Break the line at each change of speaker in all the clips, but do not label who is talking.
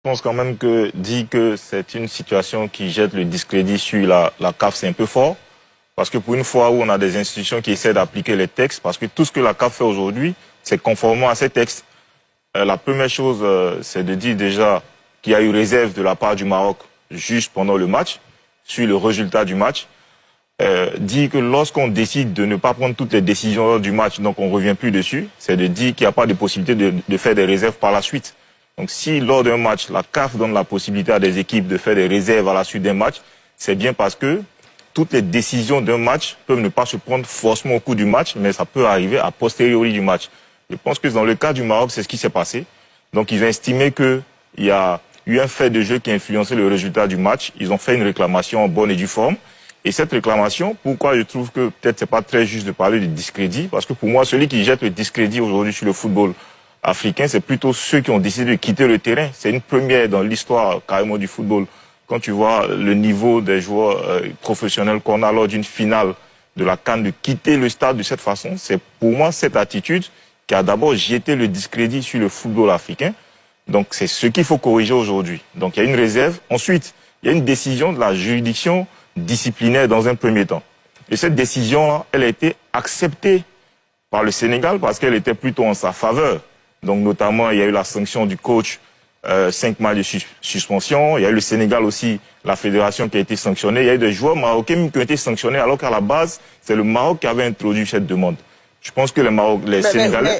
Je pense quand même que dire que c'est une situation qui jette le discrédit sur la CAF, c'est un peu fort. Parce que pour une fois où on a des institutions qui essaient d'appliquer les textes, parce que tout ce que la CAF fait aujourd'hui, c'est conformément à ces textes. La première chose, c'est de dire déjà qu'il y a eu réserve de la part du Maroc juste pendant le match, sur le résultat du match. Dire que lorsqu'on décide de ne pas prendre toutes les décisions du match, donc on ne revient plus dessus, c'est de dire qu'il n'y a pas de possibilité de faire des réserves par la suite. Donc si lors d'un match, la CAF donne la possibilité à des équipes de faire des réserves à la suite d'un match, c'est bien parce que toutes les décisions d'un match peuvent ne pas se prendre forcément au cours du match, mais ça peut arriver a posteriori du match. Je pense que dans le cas du Maroc, c'est ce qui s'est passé. Donc ils ont estimé qu'il y a eu un fait de jeu qui a influencé le résultat du match. Ils ont fait une réclamation en bonne et due forme. Et cette réclamation, pourquoi je trouve que peut-être c'est pas très juste de parler de discrédit, parce que pour moi, celui qui jette le discrédit aujourd'hui sur le football africain, c'est plutôt ceux qui ont décidé de quitter le terrain. C'est une première dans l'histoire carrément du football. Quand tu vois le niveau des joueurs professionnels qu'on a lors d'une finale de la CAN, de quitter le stade de cette façon, c'est pour moi cette attitude qui a d'abord jeté le discrédit sur le football africain. Donc c'est ce qu'il faut corriger aujourd'hui. Donc il y a une réserve. Ensuite, il y a une décision de la juridiction disciplinaire dans un premier temps. Et cette décision-là, elle a été acceptée par le Sénégal parce qu'elle était plutôt en sa faveur. Donc notamment, il y a eu la sanction du coach, 5 matchs de suspension. Il y a eu le Sénégal aussi, la fédération qui a été sanctionnée. Il y a eu des joueurs marocains qui ont été sanctionnés alors qu'à la base, c'est le Maroc qui avait introduit cette demande. Je pense que les Sénégalais...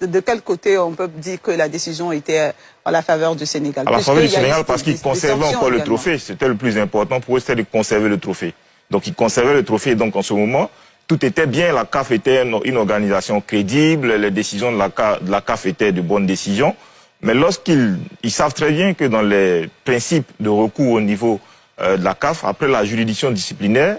de quel côté on peut dire que la décision était en la faveur du Sénégal?
À la faveur du Sénégal parce qu'ils conservaient encore le trophée. C'était le plus important pour eux, c'était de conserver le trophée. Donc ils conservaient le trophée. Donc en ce moment, tout était bien. La CAF était une organisation crédible. Les décisions de la CAF étaient de bonnes décisions. Mais lorsqu'ils savent très bien que dans les principes de recours au niveau de la CAF, après la juridiction disciplinaire,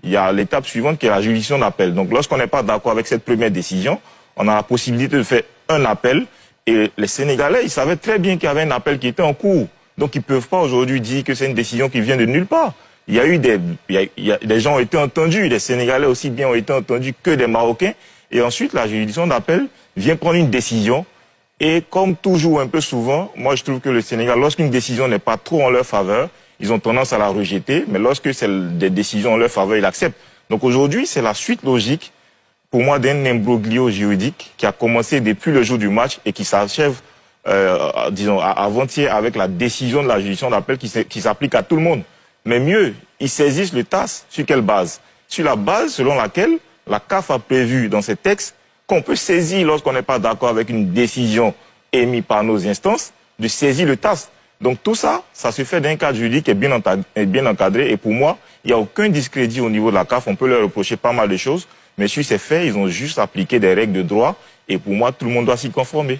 il y a l'étape suivante qui est la juridiction d'appel. Donc lorsqu'on n'est pas d'accord avec cette première décision, on a la possibilité de faire un appel. Et les Sénégalais, ils savaient très bien qu'il y avait un appel qui était en cours. Donc ils ne peuvent pas aujourd'hui dire que c'est une décision qui vient de nulle part. Il y a eu des gens ont été entendus, des Sénégalais aussi bien ont été entendus que des Marocains. Et ensuite, la juridiction d'appel vient prendre une décision. Et comme toujours, un peu souvent, moi je trouve que le Sénégal, lorsqu'une décision n'est pas trop en leur faveur, ils ont tendance à la rejeter. Mais lorsque c'est des décisions en leur faveur, ils l'acceptent. Donc aujourd'hui, c'est la suite logique, pour moi, d'un imbroglio juridique qui a commencé depuis le jour du match et qui s'achève, disons, avant-hier avec la décision de la juridiction d'appel qui s'applique à tout le monde. Mais mieux, ils saisissent le TAS sur quelle base? Sur la base selon laquelle la CAF a prévu dans ses textes qu'on peut saisir lorsqu'on n'est pas d'accord avec une décision émise par nos instances, de saisir le TAS. Donc tout ça, ça se fait d'un cadre juridique qui est bien encadré. Et pour moi, il n'y a aucun discrédit au niveau de la CAF. On peut leur reprocher pas mal de choses. Mais sur ces faits, ils ont juste appliqué des règles de droit. Et pour moi, tout le monde doit s'y conformer.